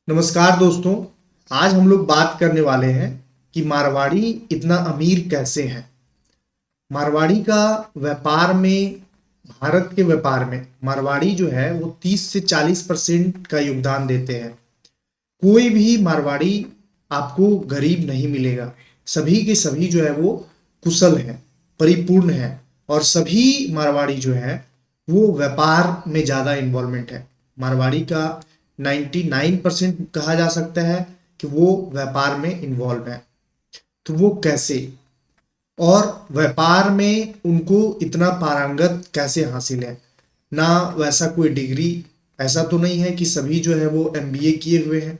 नमस्कार दोस्तों। आज हम लोग बात करने वाले हैं कि मारवाड़ी इतना अमीर कैसे हैं। मारवाड़ी का व्यापार में, भारत के व्यापार में मारवाड़ी जो है वो 30 से 40% का योगदान देते हैं। कोई भी मारवाड़ी आपको गरीब नहीं मिलेगा। सभी के सभी जो है वो कुशल हैं, परिपूर्ण हैं, और सभी मारवाड़ी जो है वो व्यापार में ज़्यादा इन्वॉल्वमेंट है। मारवाड़ी का 99% कहा जा सकता है कि वो व्यापार में इन्वॉल्व है। तो वो कैसे, और व्यापार में उनको इतना पारंगत कैसे हासिल है। ना वैसा कोई डिग्री, ऐसा तो नहीं है कि सभी जो है वो एमबीए किए हुए हैं।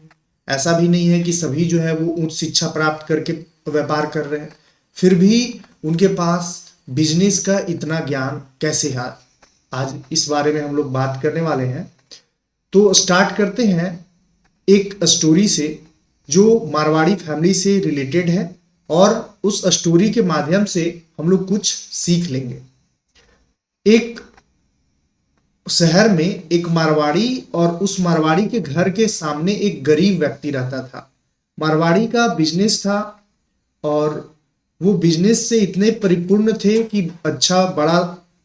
ऐसा भी नहीं है कि सभी जो है वो उच्च शिक्षा प्राप्त करके व्यापार कर रहे हैं। फिर भी उनके पास बिजनेस का इतना ज्ञान कैसे है, आज इस बारे में हम लोग बात करने वाले हैं। तो स्टार्ट करते हैं एक स्टोरी से जो मारवाड़ी फैमिली से रिलेटेड है, और उस स्टोरी के माध्यम से हम लोग कुछ सीख लेंगे। एक शहर में एक मारवाड़ी, और उस मारवाड़ी के घर के सामने एक गरीब व्यक्ति रहता था। मारवाड़ी का बिजनेस था, और वो बिजनेस से इतने परिपूर्ण थे कि अच्छा बड़ा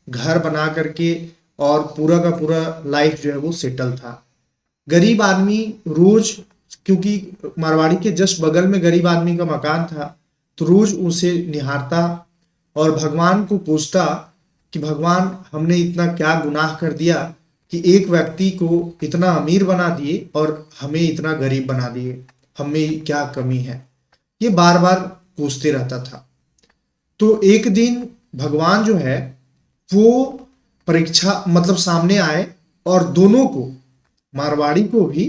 घर बना करके और पूरा का पूरा लाइफ जो है वो सेटल था। गरीब आदमी रोज, क्योंकि मारवाड़ी के जस्ट बगल में गरीब आदमी का मकान था, तो रोज उसे निहारता और भगवान को पूछता कि भगवान, हमने इतना क्या गुनाह कर दिया कि एक व्यक्ति को इतना अमीर बना दिए और हमें इतना गरीब बना दिए, हमें क्या कमी है। ये बार बार पूछते रहता था। तो एक दिन भगवान जो है वो परीक्षा मतलब सामने आए, और दोनों को, मारवाड़ी को भी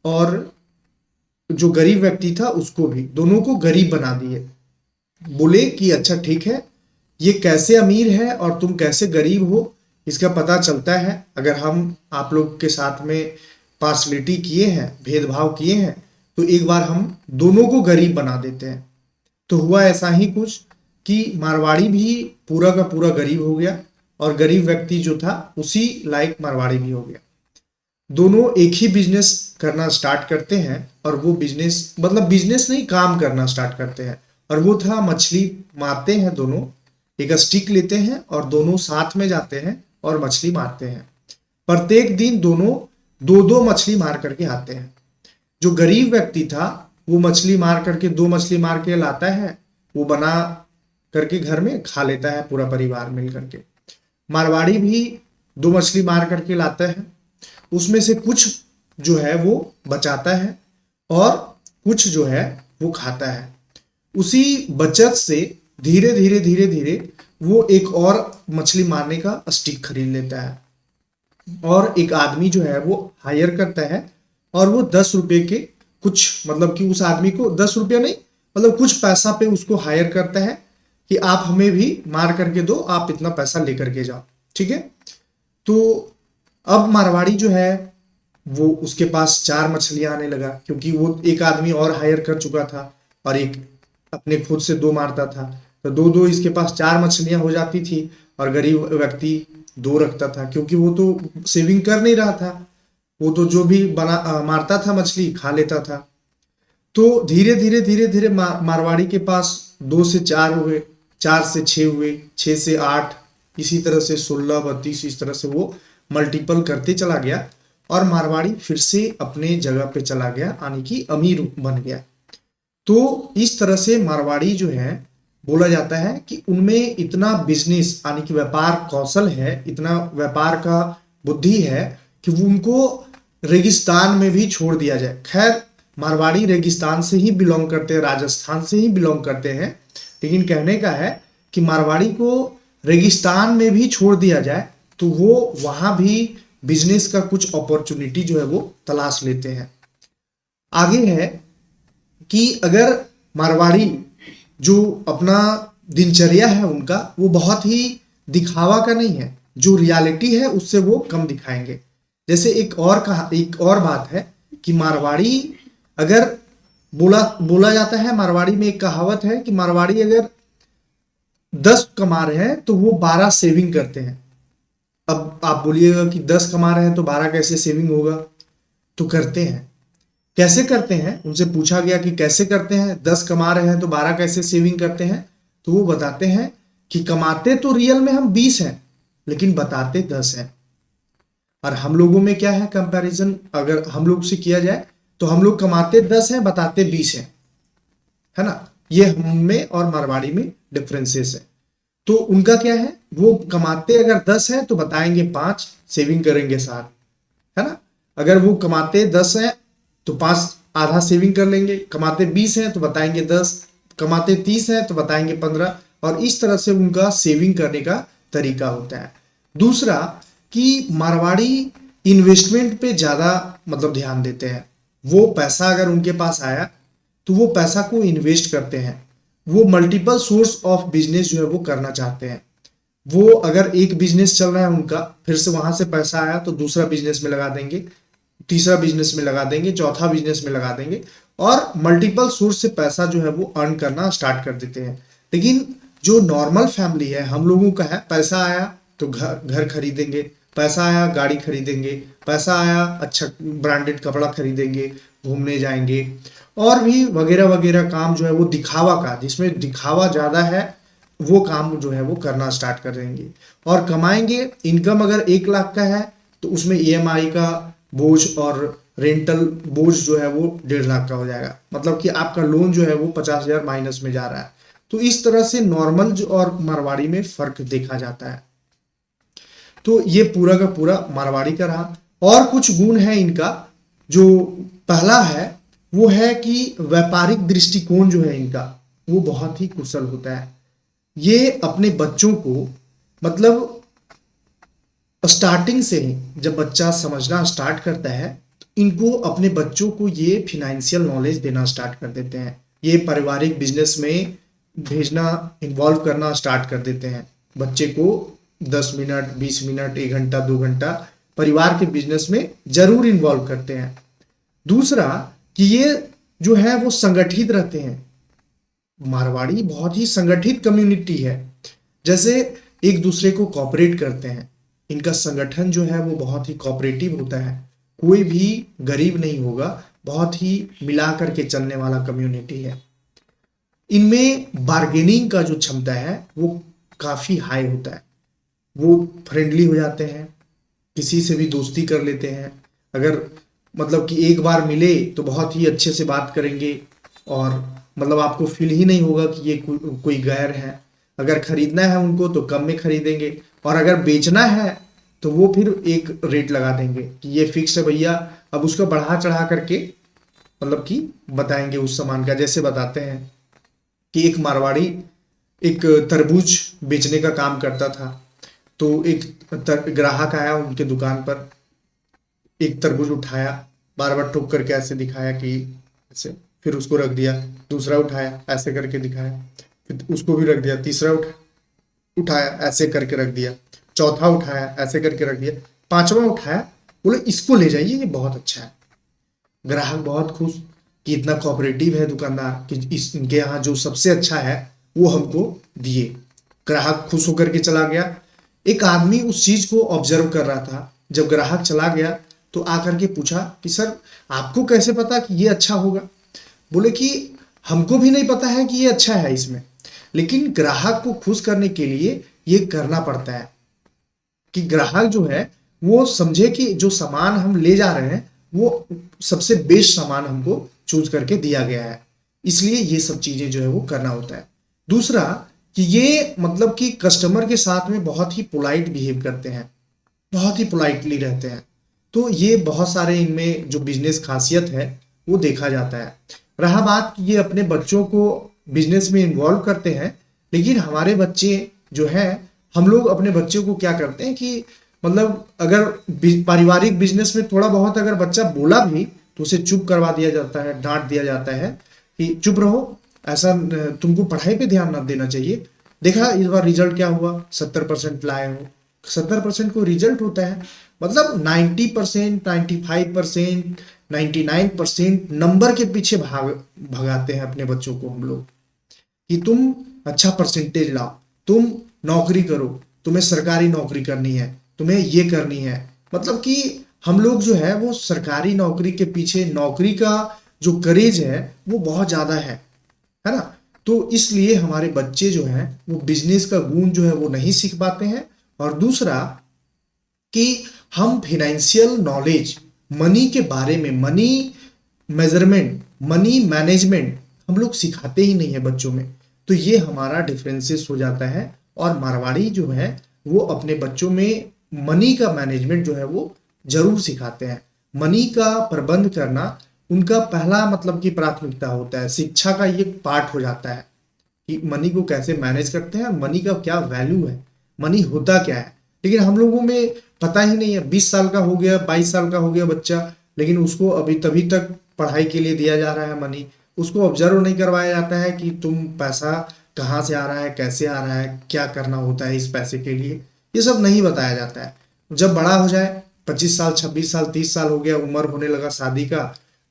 और जो गरीब व्यक्ति था उसको भी, दोनों को गरीब बना दिए। बोले कि अच्छा ठीक है, ये कैसे अमीर है और तुम कैसे गरीब हो, इसका पता चलता है अगर हम आप लोग के साथ में पार्शलिटी किए हैं, भेदभाव किए हैं, तो एक बार हम दोनों को गरीब बना देते हैं। तो हुआ ऐसा ही कुछ कि मारवाड़ी भी पूरा का पूरा गरीब हो गया, और गरीब व्यक्ति जो था उसी लायक मारवाड़ी भी हो गया। दोनों एक ही बिजनेस करना स्टार्ट करते हैं, और वो बिजनेस मतलब बिजनेस नहीं, काम करना स्टार्ट करते हैं। और वो था मछली मारते हैं दोनों। एक स्टिक लेते हैं और दोनों साथ में जाते हैं और मछली मारते हैं। प्रत्येक दिन दोनों दो दो मछली मार करके आते हैं। जो गरीब व्यक्ति था वो मछली मार करके, दो मछली मार के लाता है, वो बना करके घर में खा लेता है पूरा परिवार मिल करके। मारवाड़ी भी दो मछली मार करके लाता है, उसमें से कुछ जो है वो बचाता है और कुछ जो है वो खाता है। उसी बचत से धीरे धीरे धीरे धीरे वो एक और मछली मारने का स्टिक खरीद लेता है, और एक आदमी जो है वो हायर करता है। और वो 10 रुपए के कुछ, मतलब कि उस आदमी को 10 रुपया नहीं, मतलब कुछ पैसा पे उसको हायर करता है कि आप हमें भी मार करके दो, आप इतना पैसा लेकर के जाओ, ठीक है। तो अब मारवाड़ी जो है वो, उसके पास चार मछलियां आने लगा, क्योंकि वो एक आदमी और हायर कर चुका था और एक अपने खुद से दो मारता था। तो दो दो इसके पास चार मछलियां हो जाती थी, और गरीब व्यक्ति दो रखता था, क्योंकि वो तो सेविंग कर नहीं रहा था। वो तो जो भी मारता था मछली खा लेता था। तो धीरे धीरे धीरे धीरे मारवाड़ी के पास 2 से 4 हुए, 4 से 6 हुए, 6 से 8, इसी तरह से 16, 32, इस तरह से वो मल्टीपल करते चला गया, और मारवाड़ी फिर से अपने जगह पे चला गया, यानी कि अमीर बन गया। तो इस तरह से मारवाड़ी जो है, बोला जाता है कि उनमें इतना बिजनेस यानी कि व्यापार कौशल है, इतना व्यापार का बुद्धि है कि वो उनको रेगिस्तान में भी छोड़ दिया जाए। खैर, मारवाड़ी रेगिस्तान से ही बिलोंग करते हैं, राजस्थान से ही बिलोंग करते हैं, लेकिन कहने का है कि मारवाड़ी को रेगिस्तान में भी छोड़ दिया जाए तो वो वहां भी बिजनेस का कुछ अपॉर्चुनिटी जो है वो तलाश लेते हैं। आगे है कि अगर मारवाड़ी जो अपना दिनचर्या है उनका, वो बहुत ही दिखावा का नहीं है, जो रियलिटी है उससे वो कम दिखाएंगे। जैसे एक और बात है कि मारवाड़ी अगर, बोला बोला जाता है, मारवाड़ी में एक कहावत है कि मारवाड़ी अगर 10 कमा रहे हैं तो वो 12 सेविंग करते हैं। अब आप बोलिएगा कि 10 कमा रहे हैं तो 12 कैसे सेविंग होगा, तो करते हैं। कैसे करते हैं, उनसे पूछा गया कि कैसे करते हैं, 10 कमा रहे हैं तो 12 कैसे सेविंग करते हैं। तो वो बताते हैं कि कमाते तो रियल में हम 20 हैं, लेकिन बताते 10 हैं। और हम लोगों में क्या है, कंपैरिजन अगर हम लोग से किया जाए तो हम लोग कमाते 10 हैं, बताते 20 हैं, है ना। ये हम में और मारवाड़ी में डिफरेंसेस है। तो उनका क्या है, वो कमाते अगर 10 है तो बताएंगे 5, सेविंग करेंगे 7, है ना। अगर वो कमाते 10 है तो 5 आधा सेविंग कर लेंगे, कमाते 20 है तो बताएंगे 10, कमाते 30 है तो बताएंगे 15। और इस तरह से उनका सेविंग करने का तरीका होता है। दूसरा कि मारवाड़ी इन्वेस्टमेंट पे ज्यादा मतलब ध्यान देते हैं। वो पैसा अगर उनके पास आया तो वो पैसा को इन्वेस्ट करते हैं। वो मल्टीपल सोर्स ऑफ बिजनेस जो है वो करना चाहते हैं। वो अगर एक बिजनेस चल रहा है उनका, फिर से वहां से पैसा आया तो दूसरा बिजनेस में लगा देंगे, तीसरा बिजनेस में लगा देंगे, चौथा बिजनेस में लगा देंगे, और मल्टीपल सोर्स से पैसा जो है वो अर्न करना स्टार्ट कर देते हैं। लेकिन जो नॉर्मल फैमिली है हम लोगों का है, पैसा आया तो घर घर खरीदेंगे, पैसा आया गाड़ी खरीदेंगे, पैसा आया अच्छा ब्रांडेड कपड़ा खरीदेंगे, घूमने जाएंगे, और भी वगैरह वगैरह काम जो है वो दिखावा का, जिसमें दिखावा ज्यादा है, वो काम जो है वो करना स्टार्ट कर देंगे। और कमाएंगे, इनकम अगर 1 लाख का है तो उसमें ईएमआई का बोझ और रेंटल बोझ जो है वो 1.5 लाख का हो जाएगा। मतलब कि आपका लोन जो है वो 50,000 माइनस में जा रहा है। तो इस तरह से नॉर्मल और मारवाड़ी में फर्क देखा जाता है। तो ये पूरा का पूरा मारवाड़ी का रहा। और कुछ गुण है इनका। जो पहला है वो है कि व्यापारिक दृष्टिकोण जो है इनका वो बहुत ही कुशल होता है। ये अपने बच्चों को मतलब स्टार्टिंग से ही जब बच्चा समझना स्टार्ट करता है तो इनको अपने बच्चों को ये फिनेंशियल नॉलेज देना स्टार्ट कर देते हैं। ये पारिवारिक बिजनेस में भेजना, इन्वॉल्व करना स्टार्ट कर देते हैं बच्चे को। 10 मिनट, 20 मिनट, 1 घंटा, 2 घंटा परिवार के बिजनेस में जरूर इन्वॉल्व करते हैं। दूसरा कि ये जो है वो संगठित रहते हैं। मारवाड़ी बहुत ही संगठित कम्युनिटी है। जैसे एक दूसरे को कॉपरेट करते हैं। इनका संगठन जो है वो बहुत ही कॉपरेटिव होता है। कोई भी गरीब नहीं होगा, बहुत ही मिला करके चलने वाला कम्युनिटी है। इनमें बार्गेनिंग का जो क्षमता है वो काफी हाई होता है। वो फ्रेंडली हो जाते हैं, किसी से भी दोस्ती कर लेते हैं। अगर मतलब कि एक बार मिले तो बहुत ही अच्छे से बात करेंगे, और मतलब आपको फील ही नहीं होगा कि ये कोई गैर है। अगर खरीदना है उनको तो कम में खरीदेंगे, और अगर बेचना है तो वो फिर एक रेट लगा देंगे कि ये फिक्स है भैया। अब उसको बढ़ा चढ़ा करके मतलब कि बताएंगे उस सामान का। जैसे बताते हैं कि एक मारवाड़ी एक तरबूज बेचने का काम करता था। तो एक ग्राहक आया उनके दुकान पर, एक तरबूज उठाया, बार बार ठोक करके ऐसे दिखाया कि ऐसे, फिर उसको रख दिया। दूसरा उठाया, ऐसे करके दिखाया, फिर उसको भी रख दिया। तीसरा उठाया, ऐसे करके रख दिया। चौथा उठाया, ऐसे करके रख दिया। पांचवा उठाया, बोले इसको ले जाइए, ये बहुत अच्छा है। ग्राहक बहुत खुश कि इतना कोऑपरेटिव है दुकानदार कि इनके यहाँ जो सबसे अच्छा है वो हमको दिए। ग्राहक खुश होकर के चला गया। एक आदमी उस चीज को ऑब्जर्व कर रहा था। जब ग्राहक चला गया तो आकर के पूछा कि सर आपको कैसे पता कि ये अच्छा होगा। बोले कि हमको भी नहीं पता है कि ये अच्छा है इसमें, लेकिन ग्राहक को खुश करने के लिए ये करना पड़ता है कि ग्राहक जो है वो समझे कि जो सामान हम ले जा रहे हैं वो सबसे बेस्ट सामान हमको चूज करके दिया गया है। इसलिए ये सब चीजें जो है वो करना होता है। दूसरा कि ये मतलब कि कस्टमर के साथ में बहुत ही पोलाइट बिहेव करते हैं, बहुत ही पोलाइटली रहते हैं। तो ये बहुत सारे इनमें जो बिजनेस खासियत है वो देखा जाता है। रहा बात कि ये अपने बच्चों को बिजनेस में इन्वॉल्व करते हैं, लेकिन हमारे बच्चे जो है, हम लोग अपने बच्चों को क्या करते हैं कि मतलब अगर पारिवारिक बिजनेस में थोड़ा बहुत अगर बच्चा बोला भी तो उसे चुप करवा दिया जाता है, डांट दिया जाता है कि चुप रहो, ऐसा तुमको पढ़ाई पे ध्यान ना देना चाहिए। देखा इस बार रिजल्ट क्या हुआ, 70% लाए हो। 70% को रिजल्ट होता है, मतलब 90%, 95%, 99% नंबर के पीछे भगाते हैं अपने बच्चों को हम लोग कि तुम अच्छा परसेंटेज लाओ, तुम नौकरी करो, तुम्हें सरकारी नौकरी करनी है, तुम्हें ये करनी है। मतलब कि हम लोग जो है वो सरकारी नौकरी के पीछे, नौकरी का जो करेज है वो बहुत ज़्यादा है ना। तो इसलिए हमारे बच्चे जो हैं वो बिजनेस का गुण जो है वो नहीं सीख पाते हैं। और दूसरा कि हम फिनेंशियल नॉलेज, मनी के बारे में, मनी मेजरमेंट, मनी मैनेजमेंट हम लोग सिखाते ही नहीं है बच्चों में। तो ये हमारा डिफरेंसेस हो जाता है। और मारवाड़ी जो है वो अपने बच्चों में मनी का मैनेजमेंट जो है वो जरूर सिखाते हैं। मनी का प्रबंध करना उनका पहला मतलब कि प्राथमिकता होता है। शिक्षा का ये पार्ट हो जाता है कि मनी को कैसे मैनेज करते हैं, मनी का क्या वैल्यू है, मनी होता क्या है। लेकिन हम लोगों में पता ही नहीं है। 20 साल का हो गया, 22 साल का हो गया बच्चा, लेकिन उसको अभी तभी तक पढ़ाई के लिए दिया जा रहा है मनी। उसको ऑब्जर्व नहीं करवाया जाता है कि तुम पैसा कहाँ से आ रहा है, कैसे आ रहा है, क्या करना होता है इस पैसे के लिए, ये सब नहीं बताया जाता है। जब बड़ा हो जाए, 25 साल, 26 साल, 30 साल हो गया, उम्र होने लगा शादी का,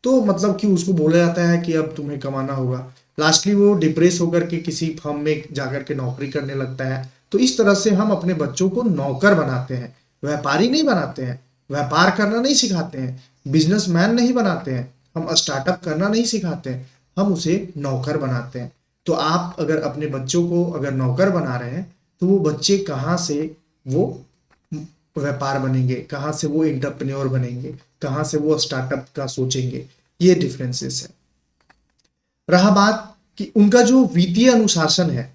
तो मतलब कि उसको बोला जाता है कि अब तुम्हें कमाना होगा। लास्टली वो डिप्रेस होकर के किसी फर्म में जाकर के नौकरी करने लगता है। तो इस तरह से हम अपने बच्चों को नौकर बनाते हैं, व्यापारी नहीं बनाते हैं। व्यापार करना नहीं सिखाते हैं, बिजनेसमैन नहीं बनाते हैं, हम स्टार्टअप करना नहीं सिखाते हैं, हम उसे नौकर बनाते हैं। तो आप अगर अपने बच्चों को अगर नौकर बना रहे हैं तो वो बच्चे कहाँ से वो व्यापार बनेंगे, कहाँ से वो इंटरप्रेन्योर बनेंगे, कहाँ से वो स्टार्टअप का सोचेंगे। ये डिफरेंसेस है। रहा बात कि उनका जो वित्तीय अनुशासन है,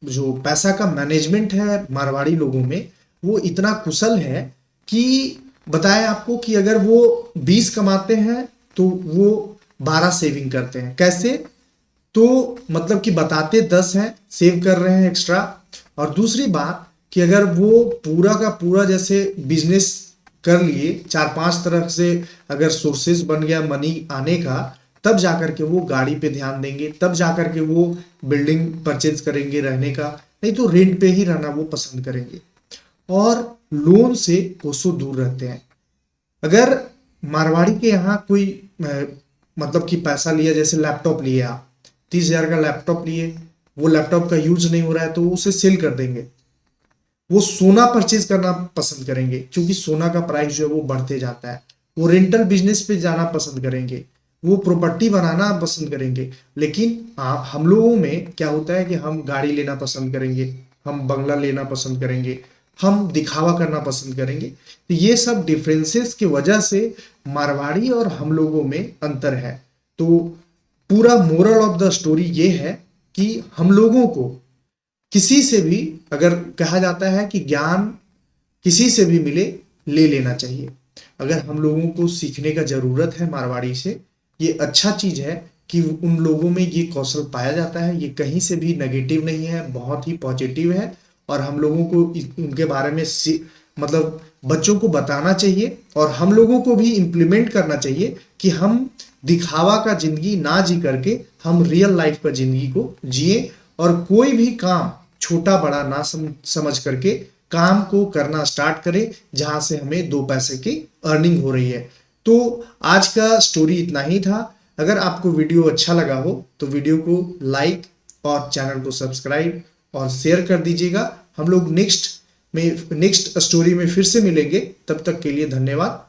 जो पैसा का मैनेजमेंट है मारवाड़ी लोगों में, वो इतना कुशल है कि बताएं आपको कि अगर वो 20 कमाते हैं तो वो 12 सेविंग करते हैं। कैसे? तो मतलब कि बताते 10 हैं, सेव कर रहे हैं एक्स्ट्रा। और दूसरी बात कि अगर वो पूरा का पूरा जैसे बिजनेस कर लिए, 4-5 तरह से अगर सोर्सेज बन गया मनी आने का, तब जाकर के वो गाड़ी पे ध्यान देंगे, तब जाकर के वो बिल्डिंग परचेज करेंगे रहने का। नहीं तो रेंट पे ही रहना वो पसंद करेंगे। और लोन से कोसों दूर रहते हैं। अगर मारवाड़ी के यहाँ कोई मतलब कि पैसा लिया, जैसे लैपटॉप लिए आप, 30,000 का लैपटॉप लिए, वो लैपटॉप का यूज नहीं हो रहा है तो वो उसे सेल कर देंगे। वो सोना परचेज करना पसंद करेंगे क्योंकि सोना का प्राइस जो है वो बढ़ते जाता है। वो रेंटल बिजनेस पे जाना पसंद करेंगे, वो प्रॉपर्टी बनाना पसंद करेंगे। लेकिन हम लोगों में क्या होता है कि हम गाड़ी लेना पसंद करेंगे, हम बंगला लेना पसंद करेंगे, हम दिखावा करना पसंद करेंगे। तो ये सब डिफरेंसेस की वजह से मारवाड़ी और हम लोगों में अंतर है। तो पूरा मोरल ऑफ द स्टोरी ये है कि हम लोगों को किसी से भी, अगर कहा जाता है कि ज्ञान किसी से भी मिले, ले लेना चाहिए। अगर हम लोगों को सीखने का जरूरत है मारवाड़ी से, ये अच्छा चीज है कि उन लोगों में ये कौशल पाया जाता है। ये कहीं से भी नेगेटिव नहीं है, बहुत ही पॉजिटिव है। और हम लोगों को उनके बारे में मतलब बच्चों को बताना चाहिए और हम लोगों को भी इम्प्लीमेंट करना चाहिए कि हम दिखावा का जिंदगी ना जी करके हम रियल लाइफ का जिंदगी को जिए। और कोई भी काम छोटा बड़ा ना समझ करके काम को करना स्टार्ट करें जहां से हमें 2 पैसे की अर्निंग हो रही है। तो आज का स्टोरी इतना ही था। अगर आपको वीडियो अच्छा लगा हो तो वीडियो को लाइक और चैनल को सब्सक्राइब और शेयर कर दीजिएगा। हम लोग नेक्स्ट स्टोरी में फिर से मिलेंगे। तब तक के लिए धन्यवाद।